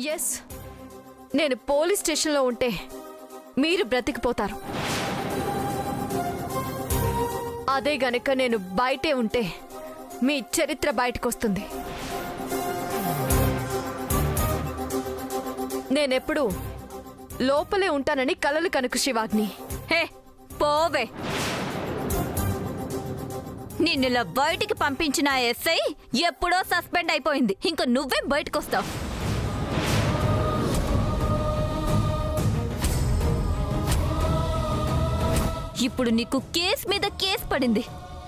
Yes, నేను police స్టేషన్లో ఉంటే మీరు బ్రతికిపోతారు. అదే గనక నేను బయటే ఉంటే మీ చరిత్ర బయటకొస్తుంది. నేనెప్పుడు లోపలే ఉంటానని కలలు కనుక శివాగ్ని. హే పోవే. నిన్నులా బయటికి పంపించిన ఎస్ఐ ఎప్పుడో సస్పెండ్ అయిపోయింది. ఇంక నువ్వేం బయటకొస్తావు? ఇప్పుడు నీకు కేసు మీద కేసు పడింది.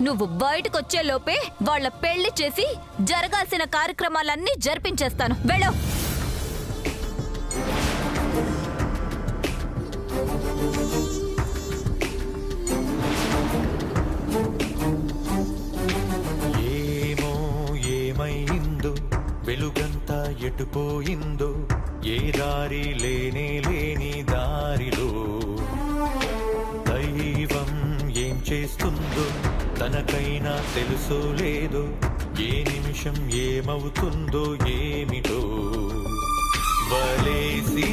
నువ్వు బయటకొచ్చే లోపే వాళ్ళ పెళ్లి చేసి జరగాల్సిన కార్యక్రమాలన్నీ జరిపించేస్తాను. వెళ్ళు. ఏమో ఏమైందో, వెలుగంతా ఎటుపోయిందో, ఏ దారి లేనే లేని దారిలో దైవం ఏం చేస్తుందో తనకైనా తెలుసో లేదో, ఏ నిమిషం ఏమవుతుందో ఏమిటో. వలేసి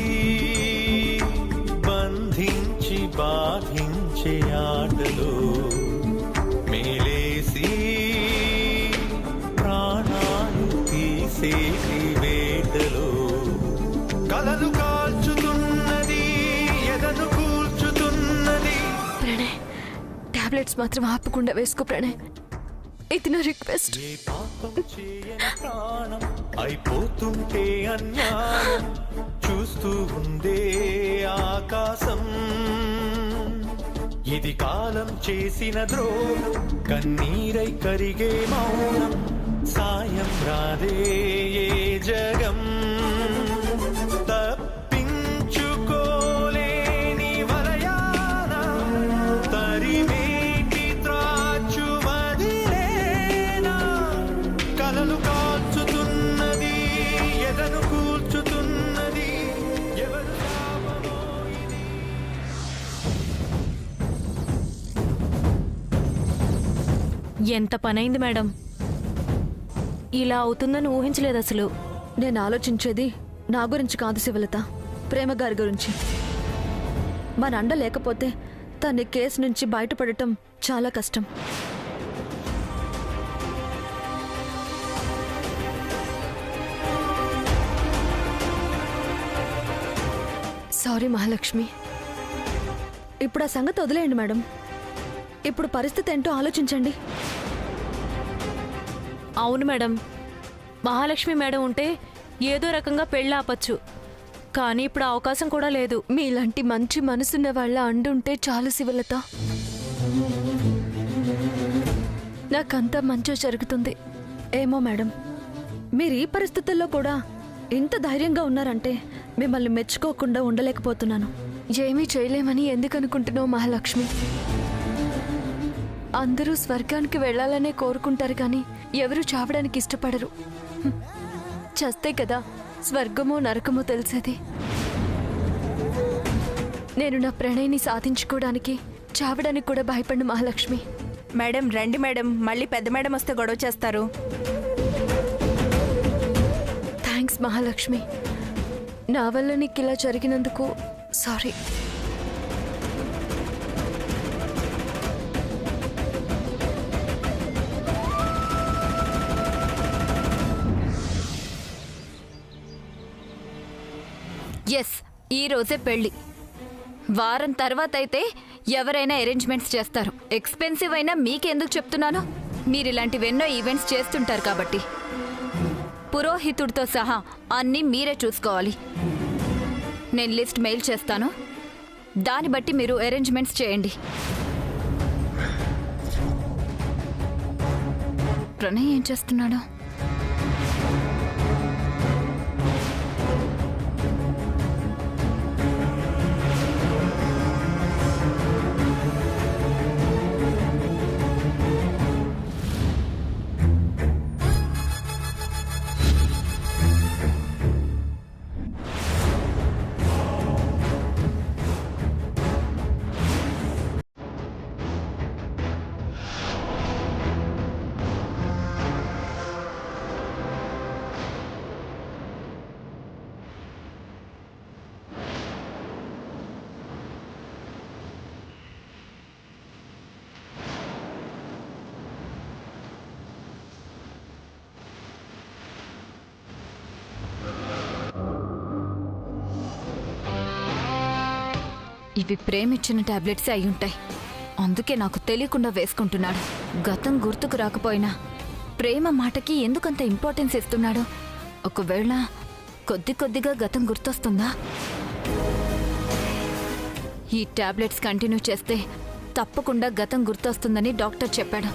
బంధించి బాధించే ఆటలో మేలేసి ప్రాణాలు తీసేటి వేటలో కలలు కాల్చుతున్నది, ఎదను కూల్చుతున్నది. ప్రణయ్, టాబ్లెట్స్ మాత్రం ఆపకుండా వేసుకో ప్రణయ్. ఇది నా రిక్వెస్ట్. ఏ పాపం చేయని ప్రాణం అయిపోతుంటే అన్యాయం చూస్తూ ఉందే ఆకాశం. ఇది కాలం చేసిన ద్రోహం, కన్నీరై కరిగే మౌనం, సాయం రాదే ఏ జగం. తప్పించుకోలేని వలయాన తరిమేటి త్రాచు వదిలేనా, కలలు కాల్చుతున్నది, ఎదను కూల్చుతున్నది, ఎవరు శాపమో ఇది. ఎంత పనైంది మేడం. ఇలా అవుతుందని ఊహించలేదు అసలు. నేను ఆలోచించేది నా గురించి కాదు శివలత, ప్రేమ గారి గురించి. మన అండ లేకపోతే తన కేసు నుంచి బయటపడటం చాలా కష్టం. సారీ మహాలక్ష్మి. ఇప్పుడు ఆ సంగతి వదిలేయండి మేడం. ఇప్పుడు పరిస్థితి ఏంటో ఆలోచించండి. అవును మేడం, మహాలక్ష్మి మేడం ఉంటే ఏదో రకంగా పెళ్ళి ఆపచ్చు. కానీ ఇప్పుడు ఆ అవకాశం కూడా లేదు. మీలాంటి మంచి మనసున్న వాళ్ళ అండుంటే చాలు శివలత. నాకంతా మంచి జరుగుతుంది. ఏమో మేడం, మీరు ఈ పరిస్థితుల్లో కూడా ఇంత ధైర్యంగా ఉన్నారంటే మిమ్మల్ని మెచ్చుకోకుండా ఉండలేకపోతున్నాను. ఏమీ చేయలేమని ఎందుకు అనుకుంటున్నావు మహాలక్ష్మి? అందరూ స్వర్గానికి వెళ్లాలనే కోరుకుంటారు కానీ ఎవరూ చావడానికి ఇష్టపడరు. చస్తే కదా స్వర్గమో నరకమో తెలిసేది. నేను నా ప్రణయ్ని సాధించుకోవడానికి చావడానికి కూడా భయపడిన మహాలక్ష్మి. మేడం రండి మేడం, మళ్ళీ పెద్ద మేడం వస్తే గొడవ చేస్తారు. థ్యాంక్స్ మహాలక్ష్మి. నా వల్ల నీకు ఇలా జరిగినందుకు సారీ. ఎస్, ఈ రోజే పెళ్లి. వారం తర్వాత అయితే ఎవరైనా అరేంజ్మెంట్స్ చేస్తారు. ఎక్స్పెన్సివ్ అయినా మీకెందుకు చెప్తున్నాను? మీరు ఇలాంటివెన్నో ఈవెంట్స్ చేస్తుంటారు కాబట్టి. పురోహితుడితో సహా అన్నీ మీరే చూసుకోవాలి. నేను లిస్ట్ మెయిల్ చేస్తాను, దాన్ని బట్టి మీరు అరేంజ్మెంట్స్ చేయండి. ప్రణయ్ ఏం చేస్తున్నాడు? ఇవి ప్రేమిచ్చిన టాబ్లెట్సే అయి ఉంటాయి. అందుకే నాకు తెలియకుండా వేసుకుంటున్నాడు. గతం గుర్తుకు రాకపోయినా ప్రేమ మాటకి ఎందుకంత ఇంపార్టెన్స్ ఇస్తున్నాడు? ఒకవేళ కొద్దిగా గతం గుర్తొస్తుందా? ఈ టాబ్లెట్స్ కంటిన్యూ చేస్తే తప్పకుండా గతం గుర్తొస్తుందని డాక్టర్ చెప్పాడు.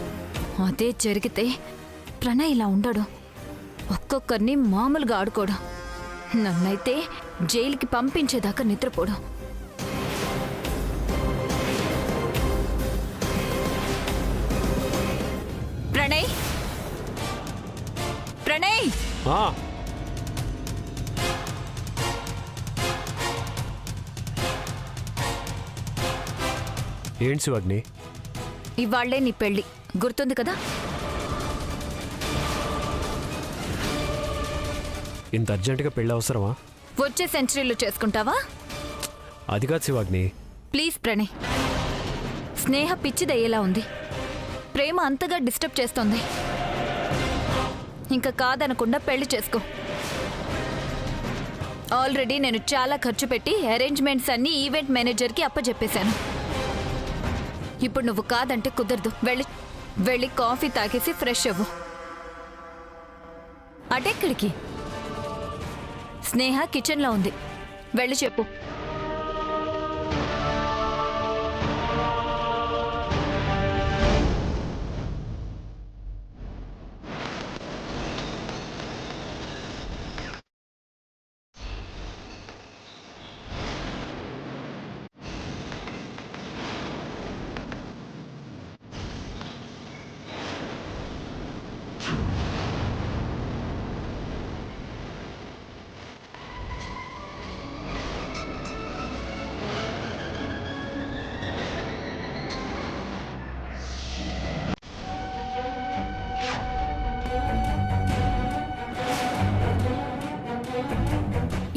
అదే జరిగితే ప్రణయ్ ఇలా ఉండడు. ఒక్కొక్కరిని మామూలుగా ఆడుకోడు. నన్నైతే జైలుకి పంపించేదాకా నిద్రపోడు. ప్రణయ్, ప్రణయ్, ఏంటి శివాగ్ని? ఇవాళ్లే నీ పెళ్లి, గుర్తుంది కదా? ఇంత అర్జెంటుగా పెళ్ళి అవసరమా? వచ్చే సెంచరీలో చేసుకుంటావా? అది కాదు శివాగ్ని. ప్లీజ్ ప్రణయ్, స్నేహ పిచ్చిదయ్యేలా ఉంది. ప్రేమ అంతగా డిస్టర్బ్ చేస్తోంది. ఇంకా కాదనకుండా పెళ్లి చేసుకో. ఆల్రెడీ నేను చాలా ఖర్చు పెట్టి అరేంజ్మెంట్స్ అన్ని ఈవెంట్ మేనేజర్కి అప్పచెప్పేశాను. ఇప్పుడు నువ్వు కాదంటే కుదరదు. వెళ్ళి కాఫీ తాగేసి ఫ్రెష్ అవ్వు. అటెక్కడికి? స్నేహ కిచెన్లో ఉంది, వెళ్ళి చెప్పు.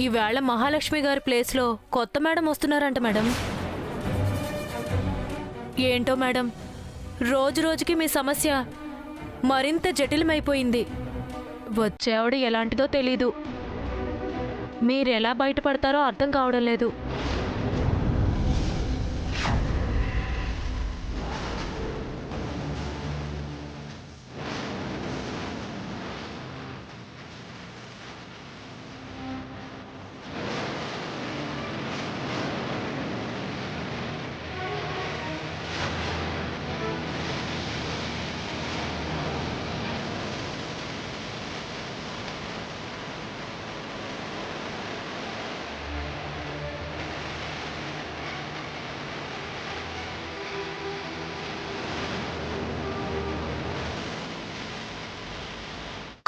ఈవేళ మహాలక్ష్మి గారి ప్లేస్లో కొత్త మేడం వస్తున్నారంట మేడం. ఏంటో మేడం, రోజు రోజుకి మీ సమస్య మరింత జటిలమైపోయింది. వచ్చేవాడు ఎలాంటిదో తెలీదు. మీరెలా బయటపడతారో అర్థం కావడం లేదు.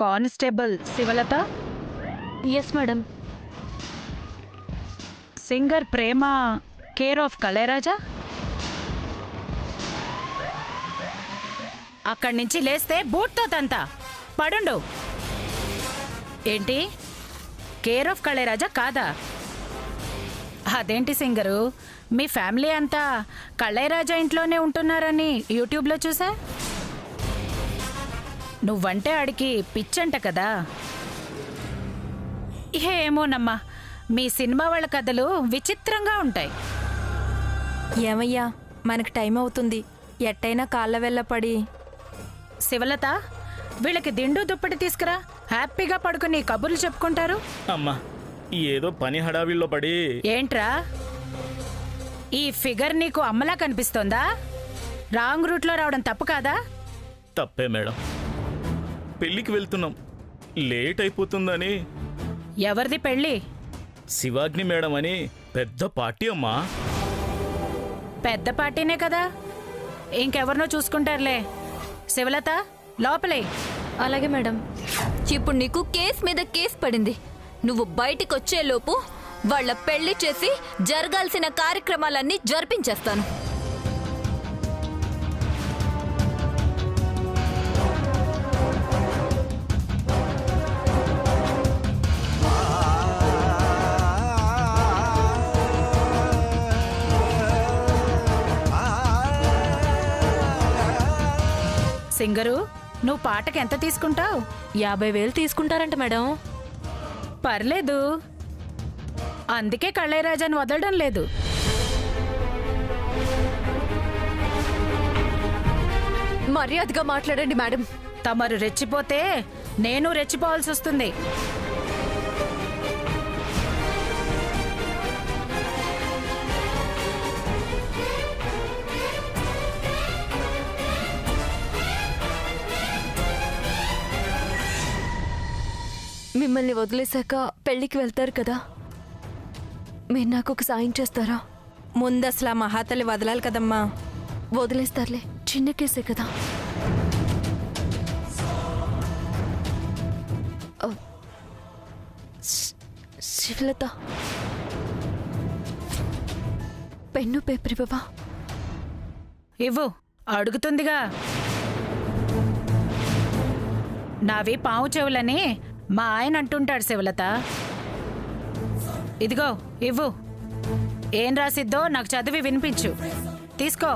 Constable Sivalatha. Yes madam. Singer Prema care of Kalairaja. అక్కడి నుంచి లేస్తే బూట్తో తంతా పడుండు. ఏంటి కేర్ ఆఫ్ కళైరాజా కాదా? అదేంటి సింగరు, మీ ఫ్యామిలీ అంతా కళైరాజా ఇంట్లోనే ఉంటున్నారని యూట్యూబ్లో చూసా. నువ్వంటే ఆడికి పిచ్చంట కదా. ఏమోనమ్మా, మీ సినిమా వాళ్ళ కథలు విచిత్రంగా ఉంటాయి. ఏమయ్యా, మనకు టైం అవుతుంది. ఎట్టయినా కాళ్ళ వెళ్ళపడి. శివలత, వీళ్ళకి దిండు దుప్పటి తీసుకురా, హ్యాపీగా పడుకుని కబుర్లు చెప్పుకుంటారు. అమ్మా, ఏదో పని హడావిల్లో పడి. ఏంట్రా ఈ ఫిగర్ నీకు అమ్మలా కనిపిస్తోందా? రాంగ్ రూట్లో రావడం తప్పు కాదా? తప్పే మేడం, పెళ్ళికి వెళ్తున్నాం, లేట్ అయిపోతుందని. ఎవరిది పెళ్ళి? శివాగ్ని మేడం అని పెద్ద పార్టీ అమ్మా. పెద్ద పార్టీనే కదా, ఇంకెవరినో చూసుకుంటారులే. శివలత, లోపలే. అలాగే మేడం. ఇప్పుడు నీకు కేస్ మీద కేస్ పడింది. నువ్వు బయటికి వచ్చేలోపు వాళ్ళ పెళ్లి చేసి జరగాల్సిన కార్యక్రమాలన్నీ జరిపించేస్తాను. సింగరు, నువ్వు పాటకి ఎంత తీసుకుంటావు? 50,000 తీసుకుంటారంట మేడం. పర్లేదు, అందుకే కళైరాజాని వదలడం లేదు. మర్యాదగా మాట్లాడండి మేడం. తమరు రెచ్చిపోతే నేను రెచ్చిపోవాల్సి వస్తుంది. మిమ్మల్ని వదిలేశాక పెళ్ళికి వెళ్తారు కదా, మీరు నాకు ఒక సాయం చేస్తారా? ముందు అసలు ఆ మహాతల్లి వదలాలి కదమ్మా. వదిలేస్తారులే, చిన్న కేసే కదా. శివలత, పెన్ను పేపర్ ఇవ్వవా? ఇవ్వు, అడుగుతుందిగా. నావి పావు చెవులని మా ఆయన అంటుంటాడు శివలత. ఇదిగో ఇవ్వు. ఏం రాసిద్దో నాకు చదివి వినిపించు. తీసుకో.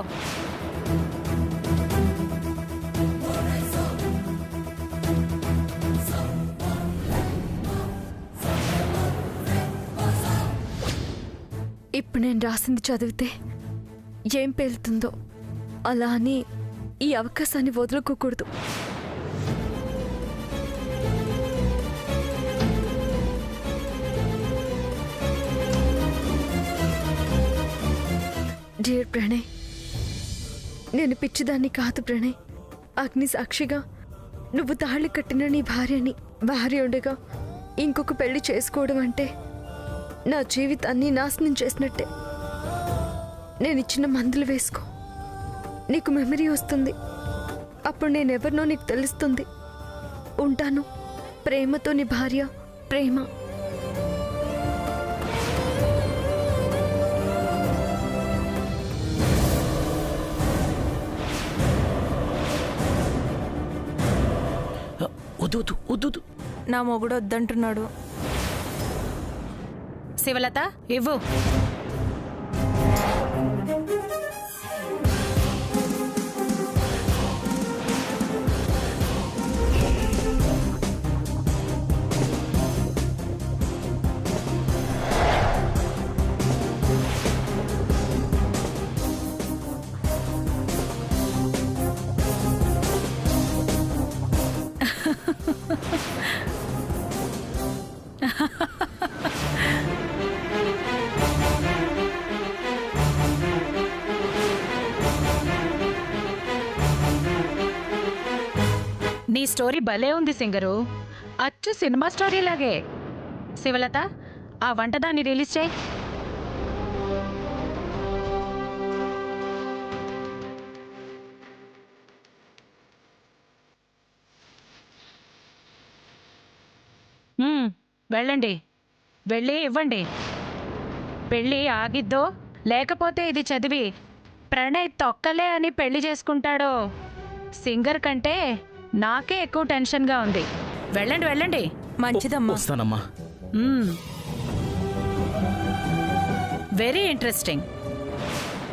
ఇప్పుడు నేను రాసింది చదివితే ఏం పేలుతుందో, అలా అని ఈ అవకాశాన్ని వదులుకోకూడదు. డియర్ ప్రణయ్, నేను పిచ్చిదాన్ని కాదు ప్రణయ్. అగ్ని సాక్షిగా నువ్వు తాళి కట్టిన నీ భార్యని, భార్య ఉండగా ఇంకొక పెళ్లి చేసుకోవడం అంటే నా జీవితాన్ని నాశనం చేసినట్టే. నేను ఇచ్చిన మందులు వేసుకో, నీకు మెమరీ వస్తుంది. అప్పుడు నేనెవరినో నీకు తెలుస్తుంది. ఉంటాను. ప్రేమతో నీ భార్య, ప్రేమ. వద్దు. నా మొగుడు వద్దంటున్నాడు. శివలత, ఇవ్వు. నీ స్టోరీ భలే ఉంది సింగరు, అచ్చు సినిమా స్టోరీ లాగే. శివలత, ఆ వంటదాన్ని రిలీజ్ చేయి. వెళ్ళండి, వెళ్ళి ఇవ్వండి. పెళ్ళి ఆగిద్దో లేకపోతే ఇది చదివి ప్రణయ్ తొక్కలే అని పెళ్లి చేసుకుంటాడో. సింగర్ కంటే నాకే ఎక్కువ టెన్షన్గా ఉంది. వెళ్ళండి వెళ్ళండి. మంచిదమ్మా. వస్తానమ్మా. Very interesting.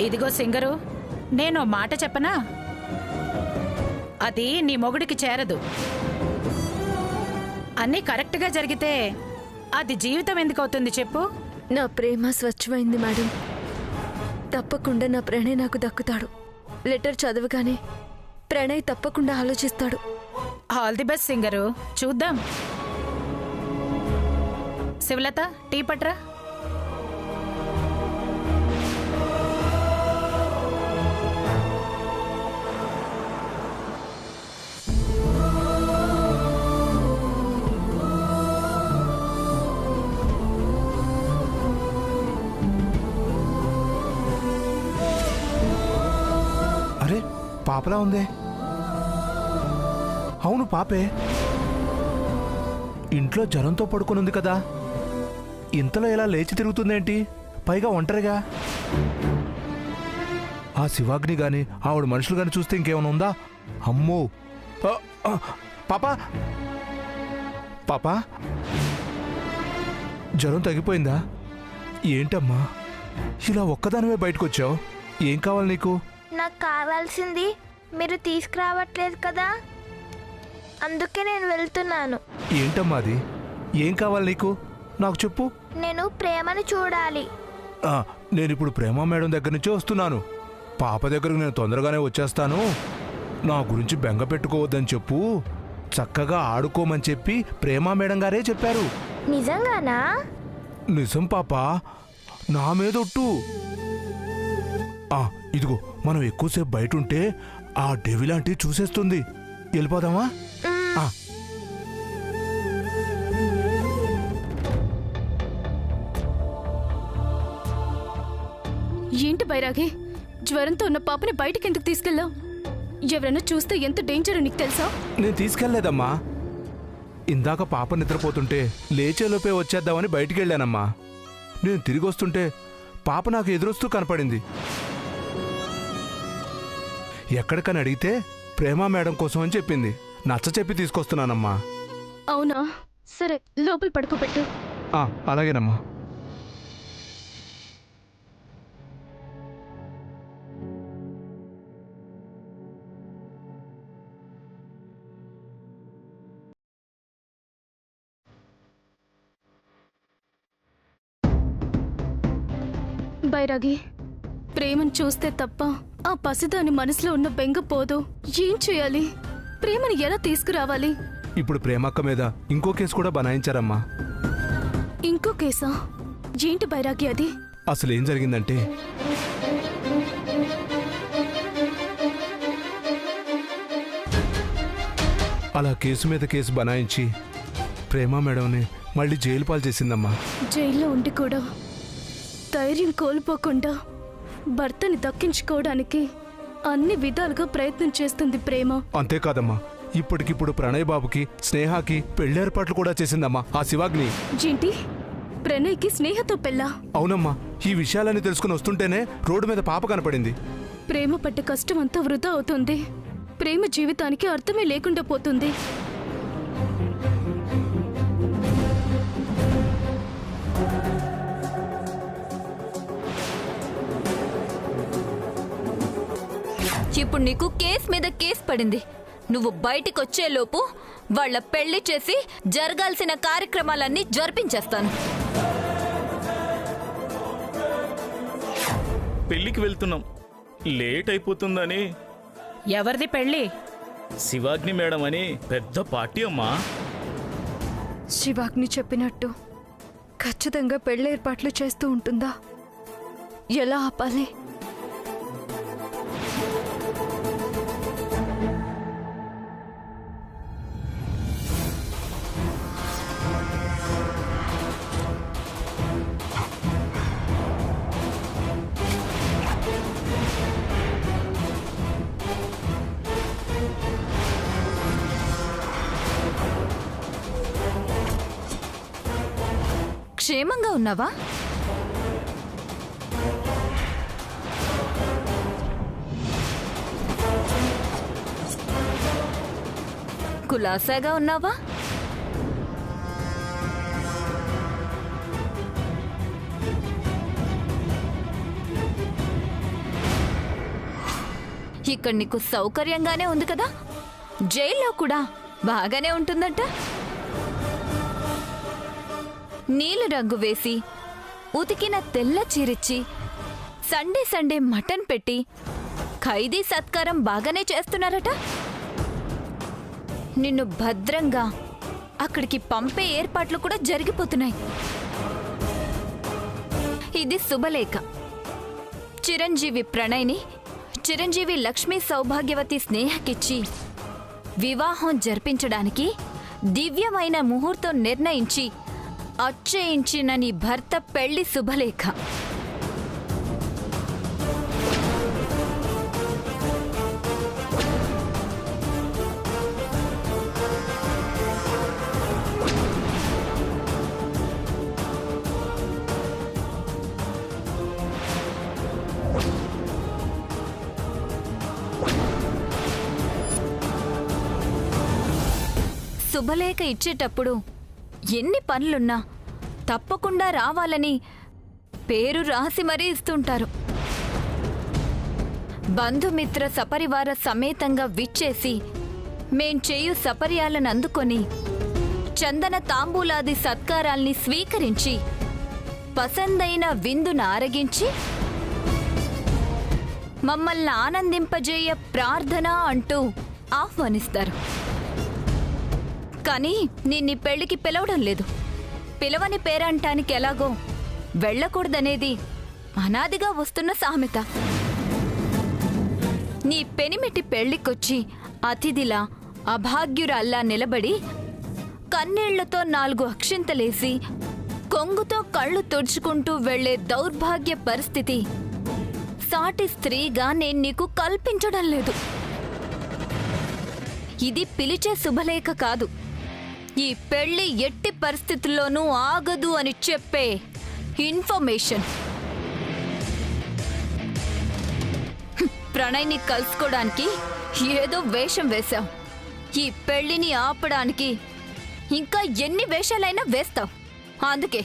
ఇదిగో సింగరు, నేను మాట చెప్పనా? అది నీ మొగుడికి చేరదు. అన్నీ కరెక్ట్గా జరిగితే అది జీవితం ఎందుకు అవుతుంది చెప్పు? నా ప్రేమ స్వచ్ఛమైంది మేడం. తప్పకుండా నా ప్రణయ్ నాకు దక్కుతాడు. లెటర్ చదవగానే ప్రణయ్ తప్పకుండా ఆలోచిస్తాడు. ఆల్ ది బెస్ట్ సింగరు, చూద్దాం. శివలత, టీ పట్రా. అరే, పాపలా ఉందే. అవును, పాపే. ఇంట్లో జ్వరంతో పడుకునుంది కదా, ఇంతలో ఎలా లేచి తిరుగుతుందేంటి? పైగా ఒంటరిగా. ఆ శివాగ్ని గాని ఆవిడ మనుషులు గాని చూస్తే ఇంకేమైనా ఉందా? అమ్మో! పాపా, పాపా, జ్వరం తగ్గిపోయిందా? ఏంటమ్మా ఇలా ఒక్కదానివే బయటకొచ్చావు? ఏం కావాలి నీకు? నాకు కావాల్సింది మీరు తీసుకురావట్లేదు కదా, అందుకే నేను వెళ్తున్నాను. ఏంటమ్మా అది? ఏం కావాలి నీకు? నాకు చెప్పు. నేను ప్రేమను చూడాలి. నేను ఇప్పుడు ప్రేమ మేడం దగ్గర నుంచి వస్తున్నాను. పాప దగ్గరకు నేను తొందరగానే వచ్చేస్తాను. నా గురించి బెంగ పెట్టుకోవద్దని చెప్పు, చక్కగా ఆడుకోమని చెప్పి ప్రేమ మేడం గారే చెప్పారు. నిజంగానా? నిజం పాపా, నా మీదొట్టు. ఇదిగో, మనం ఎక్కువసేపు బయట ఉంటే ఆ డెవిలాంటి చూసేస్తుంది. వెళ్ళిపోదామా? ఏంటి బైరాగి, జ్వరంతో ఉన్న పాపని బయటికి ఎందుకు తీసుకెళ్ళావు? ఎవరైనా చూస్తే ఎంత డేంజర్ నీకు తెలుసా? నేను తీసుకెళ్లేదమ్మా. ఇందాక పాప నిద్రపోతుంటే లేచేలోపే వచ్చేద్దామని బయటికి వెళ్ళానమ్మా. నేను తిరిగి వస్తుంటే పాప నాకు ఎదురొస్తూ కనపడింది. ఎక్కడికని అడిగితే ప్రేమ మేడం కోసం అని చెప్పింది. నచ్చ చెప్పి తీసుకొస్తున్నానమ్మా. అవునా? సరే, లోపల పడుకోబెట్టు. అలాగేనమ్మా. బైరాగి, ప్రేమను చూస్తే తప్ప ఆ పసిదాని మనసులో ఉన్న బెంగ పోదు. ఏం చేయాలి? ప్రేమని ఎలా తీసుకురావాలి? ఇప్పుడు ప్రేమక్క మీద ఇంకో కేసు కూడా బనాయించారమ్మా. ఇంకో కేసా? ఏంటి బైరాగి అది? అసలేం జరిగిందంటే, అలా కేసు మీద కేసు బనాయించి ప్రేమ మేడంని మళ్ళీ జైలు పాలు చేసిందమ్మా. జైల్లో ఉండి కూడా ధైర్యం కోల్పోకుండా భర్తని దక్కించుకోవడానికి అన్ని విధాలుగా ప్రయత్నం చేస్తుంది ప్రేమ. అంతేకాదమ్మా, ఇప్పటికిప్పుడు ప్రణయ్ బాబుకి స్నేహకి పెళ్లి ఏర్పాట్లు కూడా చేసిందమ్మా ఆ శివాగ్ని. ఏంటి? ప్రణయ్కి స్నేహతో పెళ్ళా? అవునమ్మా. ఈ విషయాలన్నీ తెలుసుకుని వస్తుంటేనే రోడ్డు మీద పాప కనపడింది. ప్రేమ పడ్డ కష్టం అంతా వృధా అవుతుంది. ప్రేమ జీవితానికి అర్థమే లేకుండా పోతుంది. ఇప్పుడు నీకు కేస్ మీద కేస్ పడింది. నువ్వు బయటికి వచ్చేలోపు వాళ్ళ పెళ్లి చేసి జరగాల్సిన కార్యక్రమాలన్నీ జరిపించేస్తాను. పెళ్లికి వెళ్తున్నాం, లేట్ అయిపోతుందని. ఎవరిది పెళ్ళి? శివాగ్ని మేడం అని పెద్ద పార్టీ అమ్మా. శివాగ్ని చెప్పినట్టు ఖచ్చితంగా పెళ్లి ఏర్పాట్లు చేస్తూ ఉంటుందా? ఎలా ఆపాలి? క్షేమంగా ఉన్నావా? కులాసాగా ఉన్నావా? ఇక్కడ నీకు సౌకర్యంగానే ఉంది కదా? జైల్లో కూడా బాగానే ఉంటుందంట. నీలి రంగు వేసి ఉతికిన తెల్ల చీరిచ్చి సండే సండే మటన్ పెట్టి ఖైదీ సత్కారం బాగానే చేస్తున్నారట. నిన్ను భద్రంగా అక్కడికి పంపే ఏర్పాట్లు కూడా జరిగిపోతున్నాయి. ఇది శుభలేఖ. చిరంజీవి ప్రణయ్ని చిరంజీవి లక్ష్మీ సౌభాగ్యవతి స్నేహకిచ్చి వివాహం జరిపించడానికి దివ్యమైన ముహూర్తం నిర్ణయించి అచ్చేయించిన నీ భర్త పెళ్లి శుభలేఖ. శుభలేఖ ఇచ్చేటప్పుడు ఎన్ని పనులున్నా తప్పకుండా రావాలని పేరు రాసి మరీ ఇస్తుంటారు. బంధుమిత్ర సపరివార సమేతంగా విచ్చేసి మేం చేయు సపర్యాలను అందుకొని చందన తాంబూలాది సత్కారాల్ని స్వీకరించి పసందైన విందును ఆరగించి మమ్మల్ని ఆనందింపజేయ ప్రార్థన అంటూ ఆహ్వానిస్తారు. కానీ నిన్నీ పెళ్లికి పిలవడం లేదు. పిలవని పేరంటానికి ఎలాగో వెళ్ళకూడదనేది అనాదిగా వస్తున్న సామెత. నీ పెనిమిటి పెళ్లికొచ్చి అతిథిలా అభాగ్యురాల్లా నిలబడి కన్నీళ్లతో 4 అక్షింతలేసి కొంగుతో కళ్ళు తుడుచుకుంటూ వెళ్లే దౌర్భాగ్య పరిస్థితి సాటి స్త్రీగా నేను నీకు కల్పించడం లేదు. ఇది పిలిచే శుభలేఖ కాదు. ఈ పెళ్లి ఎట్టి పరిస్థితుల్లోనూ ఆగదు అని చెప్పే ఇన్ఫర్మేషన్. ప్రణయ్ని కలుసుకోవడానికి ఏదో వేషం వేశావు. ఈ పెళ్లిని ఆపడానికి ఇంకా ఎన్ని వేషాలైనా వేస్తావు. అందుకే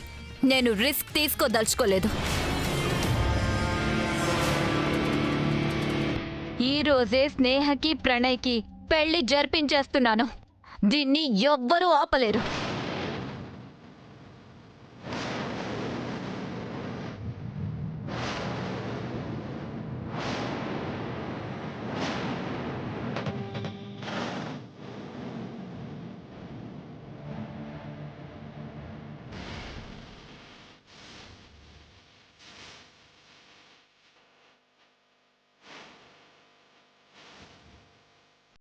నేను రిస్క్ తీసుకోదలుచుకోలేదు. ఈ రోజే స్నేహకి ప్రణయ్కి పెళ్లి జరిపించేస్తున్నాను. దీన్ని ఎవ్వరూ ఆపలేరు.